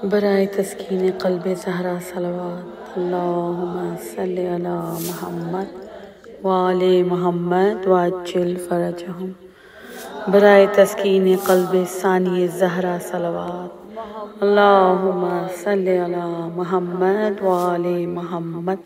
बराए तस्कीन क़ल्ब ज़हरा सलवात अल्लाहुम्मा सल्लि अला मुहम्मद व आले मुहम्मद वअज्जिल फ़रजहुम। बराए तस्कीन क़ल्ब सानी ज़हरा सलवात अल्लाहुम्मा सल्लि अला मुहम्मद व आले मुहम्मद।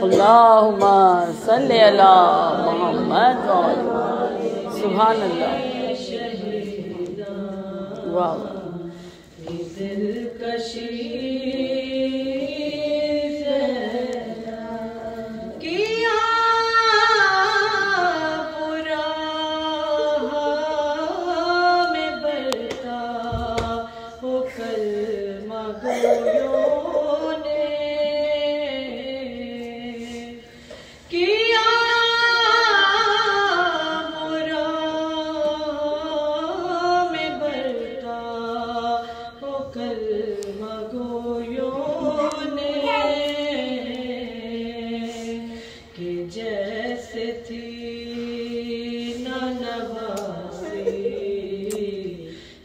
अल्लाहुम्मा सल्लि अला मुहम्मद व आले। सुभान अल्लाह। वाह।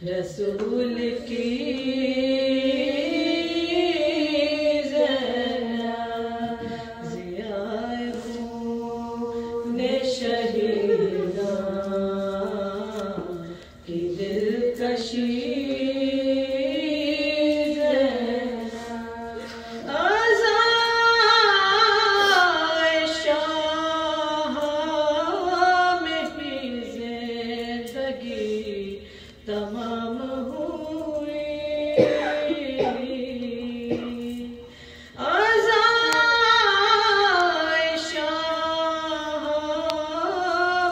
रसूल की ज़ियाए खूने शहीदा की दिलकशी तमाम हुई आज़ाइशा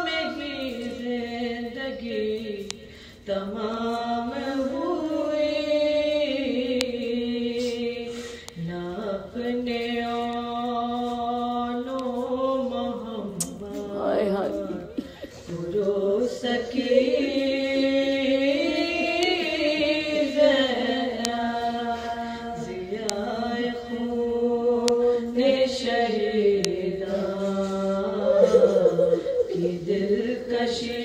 में ही जिंदगी तमाम हुई ना अपने आनो मोहम्मद पुरो सकी शहीदा की दिलकशी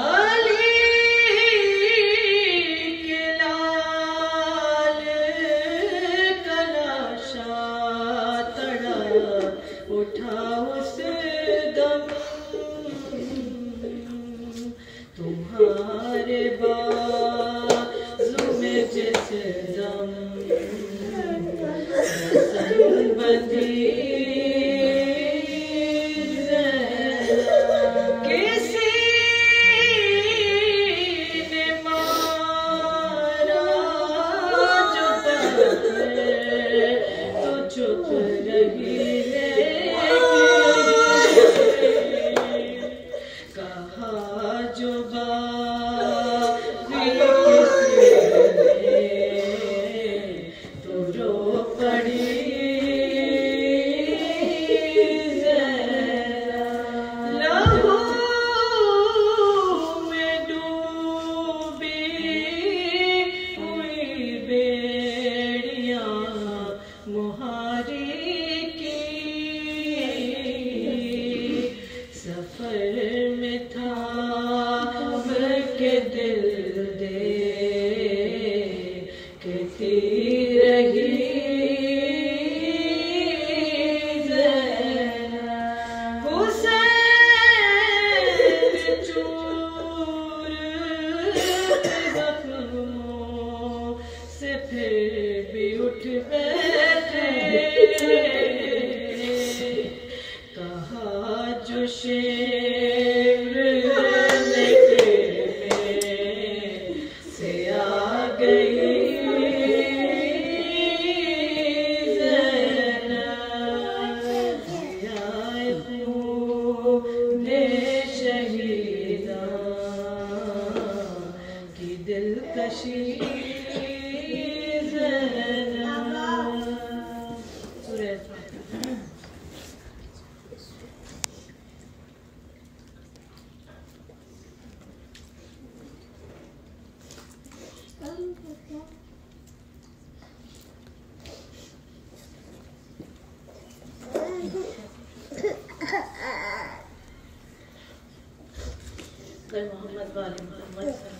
अली के लाल का लाशा तड़ा उठा उस दम तुम्हारे बाजू में जिस दम बंदी किसी ने मारा जो तो चुप रही मोहम्मद वाले मोहम्मद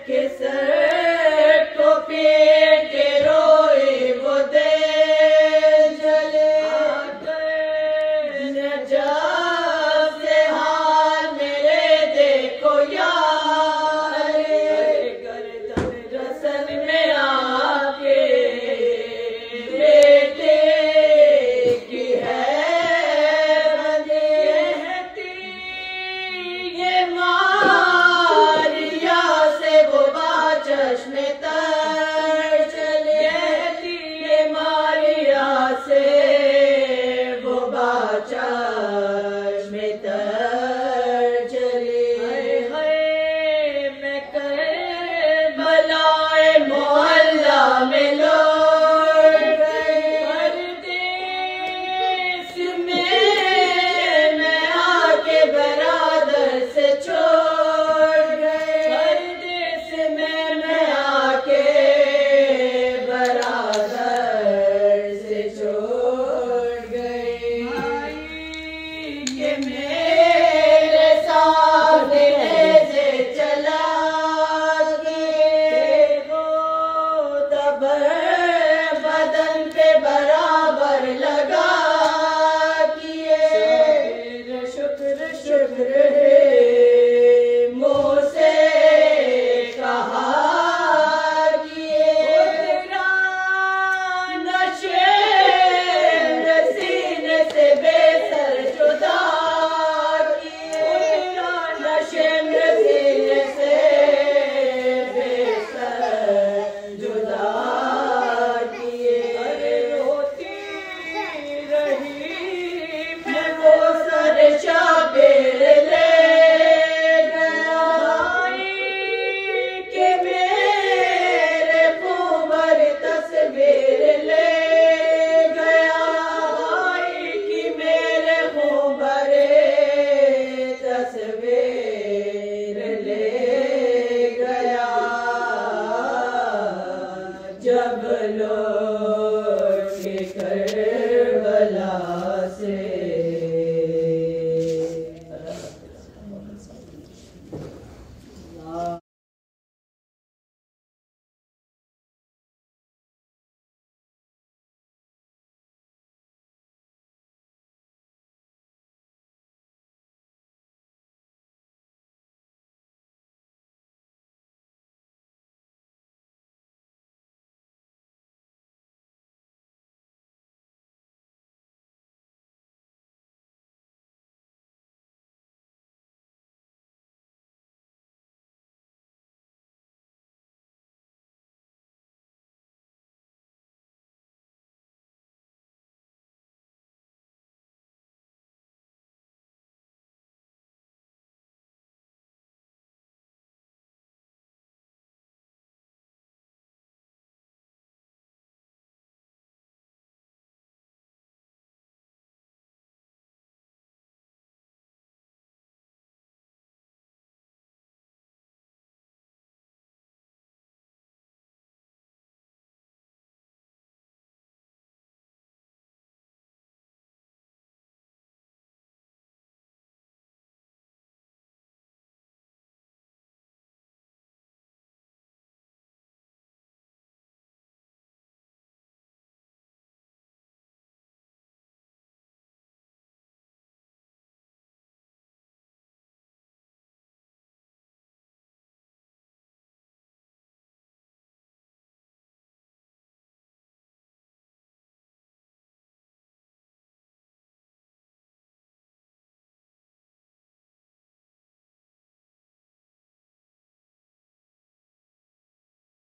किस को पीट के रोई वो दे जले जब से हाल मेरे देखो यार गर्दन रसन में आके बेटे की है बंदी ये मारिया से वो चश्मे तर चले ये मारिया से वो चश्मे तर चले मैं कर बलाए मोहल्ला में लौट गए परदेस में मैं आके बरादर से छोड़ गए परदेस में मैं आके बरादर से छोड़ गए कि मेरे साथ ऐसे चला के वो तब बदन पे बराबर लगा किए शुक्र शुक्र है मुँह से कहा किए तेरा नशे सीने से बेसर जुदा किए नशे सीने से बेसर जुदा किए अरे रोती रही मैं वो सर शाबेर ले गया कि मेरे खूबर तस्वीर ले गया कि मेरे खूबर तस्वीर ले गया जब लो